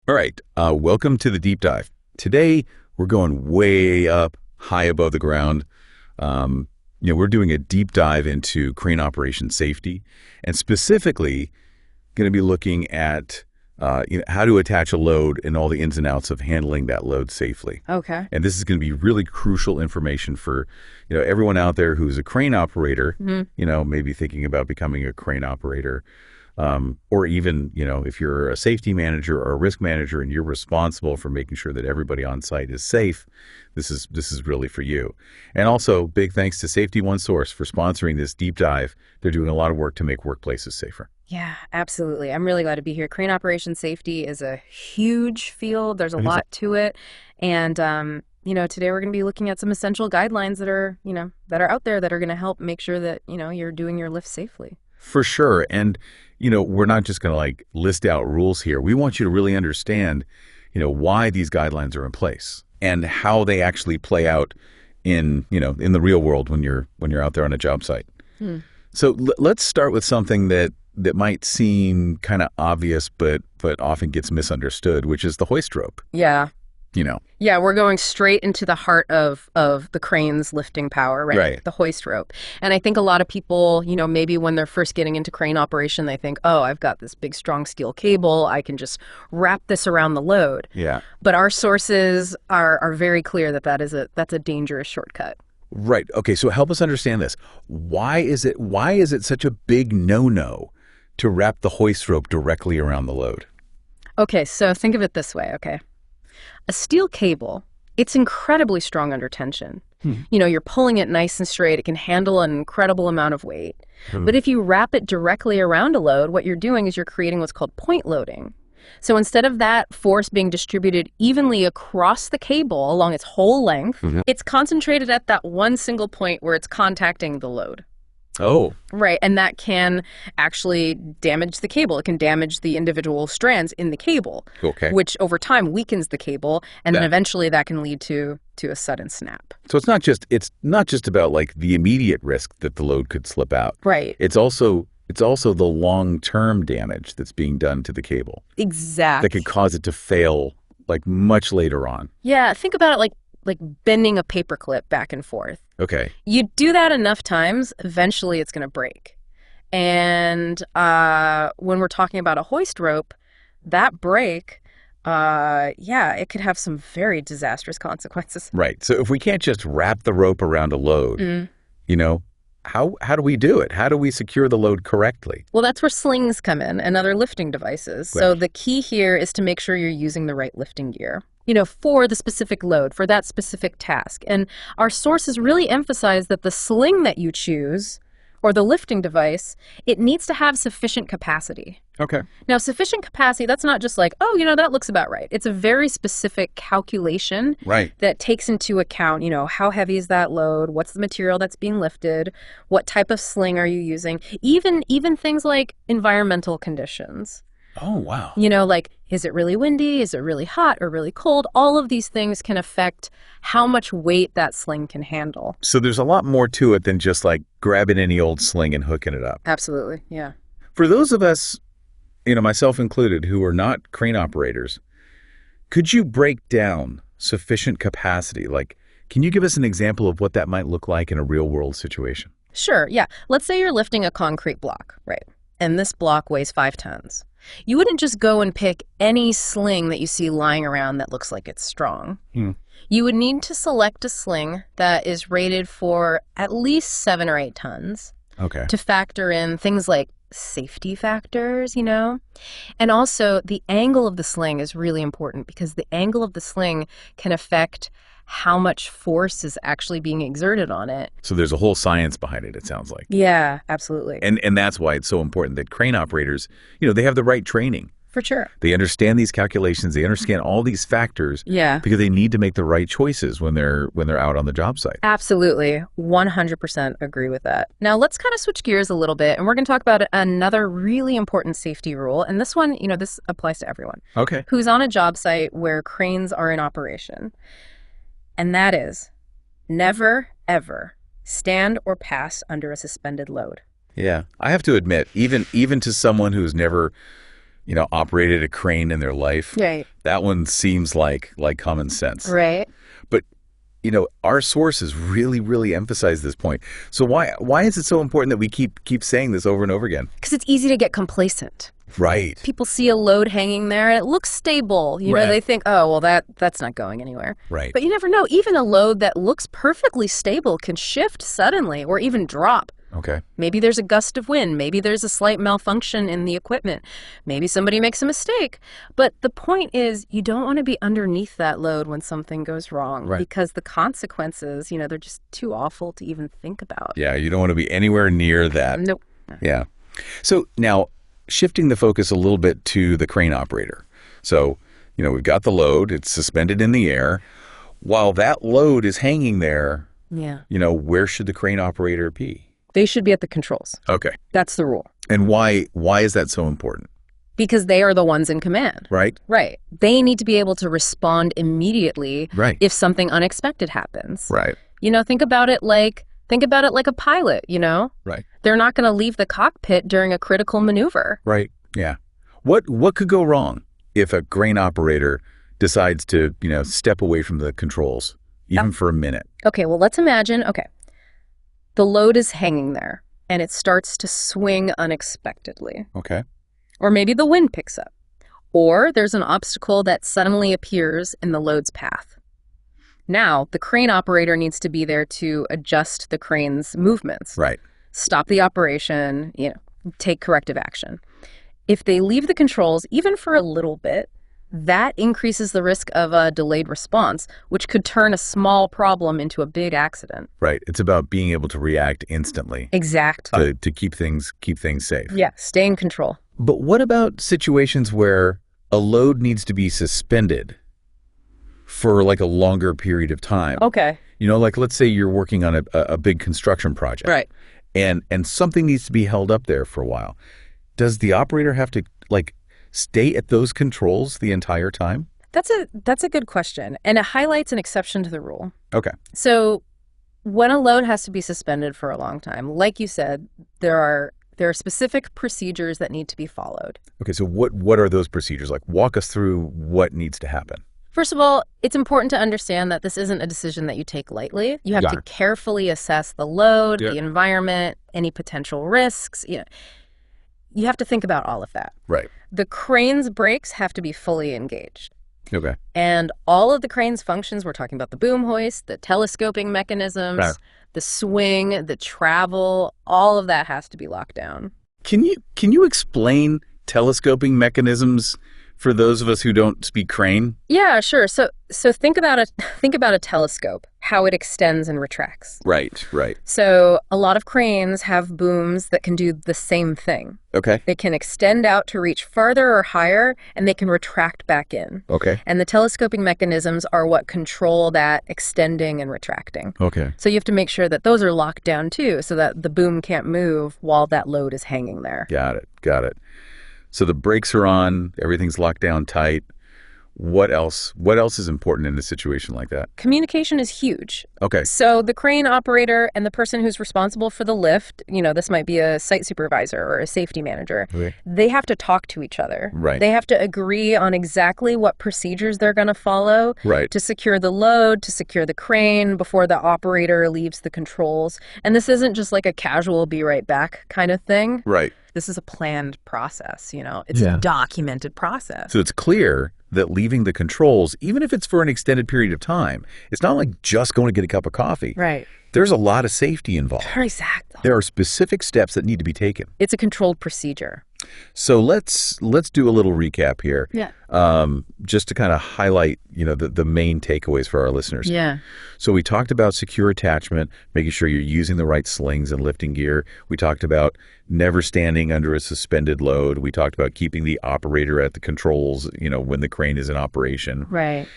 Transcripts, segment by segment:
All right, welcome to the deep dive. Today, we're going way up, high above the ground. We're doing a deep dive into crane operation safety, and specifically going to be looking at how to attach a load and all the ins and outs of handling that load safely. Okay. And this is going to be really crucial information for everyone out there who's a crane operator. Maybe thinking about becoming a crane operator. Or even, if you're a safety manager or a risk manager and you're responsible for making sure that everybody on site is safe, this is really for you. And also, big thanks to Safety One Source for sponsoring this deep dive. They're doing a lot of work to make workplaces safer. Yeah, absolutely. I'm really glad to be here. Crane operation safety is a huge field. There's a lot to it. And, today we're going to be looking at some essential guidelines that are out there that are going to help make sure that, you're doing your lift safely. For sure. And, we're not just going to list out rules here. We want you to really understand, why these guidelines are in place and how they actually play out in the real world when you're out there on a job site. So let's start with something that might seem kind of obvious, but often gets misunderstood, which is the hoist rope. Yeah. Yeah, we're going straight into the heart of the crane's lifting power, right? The hoist rope. And I think a lot of people, maybe when they're first getting into crane operation, they think, oh, I've got this big, strong steel cable. I can just wrap this around the load. Yeah. But our sources are very clear that's a dangerous shortcut. Right. Okay. So help us understand this. Why is it such a big no-no to wrap the hoist rope directly around the load? Okay. So think of it this way. Okay. A steel cable, it's incredibly strong under tension. You're pulling it nice and straight. It can handle an incredible amount of weight. But if you wrap it directly around a load, what you're doing is you're creating what's called point loading. So instead of that force being distributed evenly across the cable along its whole length, it's concentrated at that one single point where it's contacting the load. Oh. Right. And that can actually damage the cable. It can damage the individual strands in the cable, which over time weakens the cable. And then eventually that can lead to a sudden snap. So it's not just about the immediate risk that the load could slip out. Right. It's also the long-term damage that's being done to the cable. Exactly. That could cause it to fail much later on. Yeah. Think about it like bending a paperclip back and forth. Okay. You do that enough times, eventually it's going to break. And when we're talking about a hoist rope, that break, it could have some very disastrous consequences. Right. So if we can't just wrap the rope around a load, how do we do it? How do we secure the load correctly? Well, that's where slings come in and other lifting devices. Right. So the key here is to make sure you're using the right lifting gear, for the specific load, for that specific task. And our sources really emphasize that the sling that you choose, or the lifting device, it needs to have sufficient capacity. Okay. Now, sufficient capacity, that's not just that looks about right. It's a very specific calculation that takes into account, how heavy is that load, what's the material that's being lifted, what type of sling are you using, even things like environmental conditions. Oh, wow. Is it really windy? Is it really hot or really cold? All of these things can affect how much weight that sling can handle. So there's a lot more to it than just grabbing any old sling and hooking it up. Absolutely, yeah. For those of us, myself included, who are not crane operators, could you break down sufficient capacity? Can you give us an example of what that might look like in a real world situation? Sure, yeah. Let's say you're lifting a concrete block, right? And this block weighs 5 tons. You wouldn't just go and pick any sling that you see lying around that looks like it's strong. You would need to select a sling that is rated for at least 7 or 8 tons. Okay. To factor in things like safety factors, And also the angle of the sling is really important because the angle of the sling can affect how much force is actually being exerted on it. So there's a whole science behind it sounds like. Yeah, absolutely. And that's why it's so important that crane operators, they have the right training. For sure. They understand these calculations. They understand all these factors. Yeah. Because they need to make the right choices when they're out on the job site. Absolutely. 100% agree with that. Now let's kind of switch gears a little bit and we're going to talk about another really important safety rule. And this one, this applies to everyone. Okay. Who's on a job site where cranes are in operation. And that is never, ever stand or pass under a suspended load. Yeah. I have to admit, even to someone who's never operated a crane in their life. Right. That one seems like common sense. Right. But our sources really, really emphasize this point. So why is it so important that we keep saying this over and over again? Because it's easy to get complacent. Right. People see a load hanging there and it looks stable. They think, oh, well, that's not going anywhere. Right. But you never know. Even a load that looks perfectly stable can shift suddenly or even drop. Okay. Maybe there's a gust of wind. Maybe there's a slight malfunction in the equipment. Maybe somebody makes a mistake. But the point is, you don't want to be underneath that load when something goes wrong. Right. Because the consequences, they're just too awful to even think about. Yeah, you don't want to be anywhere near that. Nope. Yeah. So now, shifting the focus a little bit to the crane operator. So, we've got the load. It's suspended in the air. While that load is hanging there, where should the crane operator be? They should be at the controls. Okay. That's the rule. And why is that so important? Because they are the ones in command. Right. Right. They need to be able to respond immediately if something unexpected happens. Right. Think about it like a pilot, Right. They're not going to leave the cockpit during a critical maneuver. Right. Yeah. What could go wrong if a crane operator decides to, step away from the controls, even for a minute? Okay, well, let's imagine, the load is hanging there, and it starts to swing unexpectedly. Okay. Or maybe the wind picks up. Or there's an obstacle that suddenly appears in the load's path. Now, the crane operator needs to be there to adjust the crane's movements. Right. Stop the operation, take corrective action. If they leave the controls, even for a little bit, that increases the risk of a delayed response, which could turn a small problem into a big accident. Right. It's about being able to react instantly. Exactly. To keep things safe. Yeah, stay in control. But what about situations where a load needs to be suspended for like a longer period of time? Okay. Let's say you're working on a big construction project. Right. And something needs to be held up there for a while. Does the operator have to stay at those controls the entire time? That's a good question, and it highlights an exception to the rule. Okay. So when a load has to be suspended for a long time, like you said, there are specific procedures that need to be followed. Okay, so what are those procedures? Walk us through what needs to happen. First of all, it's important to understand that this isn't a decision that you take lightly. You have to carefully assess the load, the environment, any potential risks. You have to think about all of that. Right. The crane's brakes have to be fully engaged. Okay. And all of the crane's functions, we're talking about the boom hoist, the telescoping mechanisms, the swing, the travel, all of that has to be locked down. Can you explain telescoping mechanisms for those of us who don't speak crane? Yeah, sure. So think about a telescope, how it extends and retracts. Right. So a lot of cranes have booms that can do the same thing. Okay. They can extend out to reach farther or higher, and they can retract back in. Okay. And the telescoping mechanisms are what control that extending and retracting. Okay. So you have to make sure that those are locked down too, so that the boom can't move while that load is hanging there. Got it. So the brakes are on, everything's locked down tight. What else is important in a situation like that? Communication is huge. Okay. So the crane operator and the person who's responsible for the lift, this might be a site supervisor or a safety manager, they have to talk to each other. Right. They have to agree on exactly what procedures they're going to follow to secure the load, to secure the crane before the operator leaves the controls. And this isn't just like a casual be right back kind of thing. Right. This is a planned process, It's a documented process. So it's clear that leaving the controls, even if it's for an extended period of time, it's not like just going to get a cup of coffee. Right. There's a lot of safety involved. Exactly. There are specific steps that need to be taken. It's a controlled procedure. So let's do a little recap here. Yeah. Just to kind of highlight, the main takeaways for our listeners. Yeah. So we talked about secure attachment, making sure you're using the right slings and lifting gear. We talked about never standing under a suspended load. We talked about keeping the operator at the controls, when the crane is in operation. Right.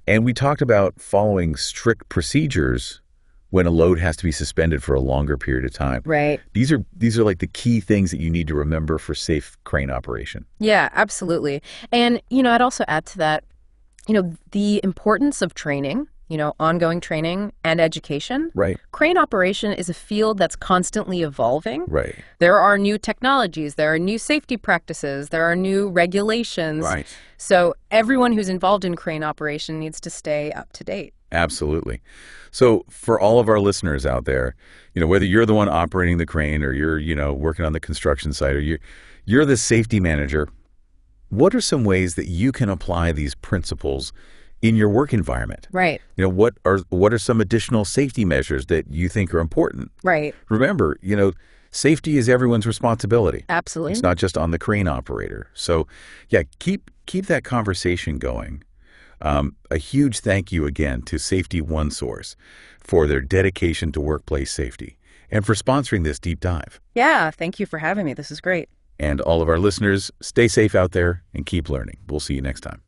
And we talked about following strict procedures when a load has to be suspended for a longer period of time. Right. These are like the key things that you need to remember for safe crane operation. Yeah, absolutely. And, I'd also add to that, the importance of training ongoing training and education. Right. Crane operation is a field that's constantly evolving. Right. There are new technologies, there are new safety practices, there are new regulations. Right. So everyone who's involved in crane operation needs to stay up to date. Absolutely. So for all of our listeners out there, whether you're the one operating the crane or you're, working on the construction site or you're the safety manager, what are some ways that you can apply these principles in your work environment? Right. What are some additional safety measures that you think are important? Right. Remember, safety is everyone's responsibility. Absolutely. It's not just on the crane operator. So, yeah, keep that conversation going. A huge thank you again to Safety One Source for their dedication to workplace safety and for sponsoring this deep dive. Yeah, thank you for having me. This is great. And all of our listeners, stay safe out there and keep learning. We'll see you next time.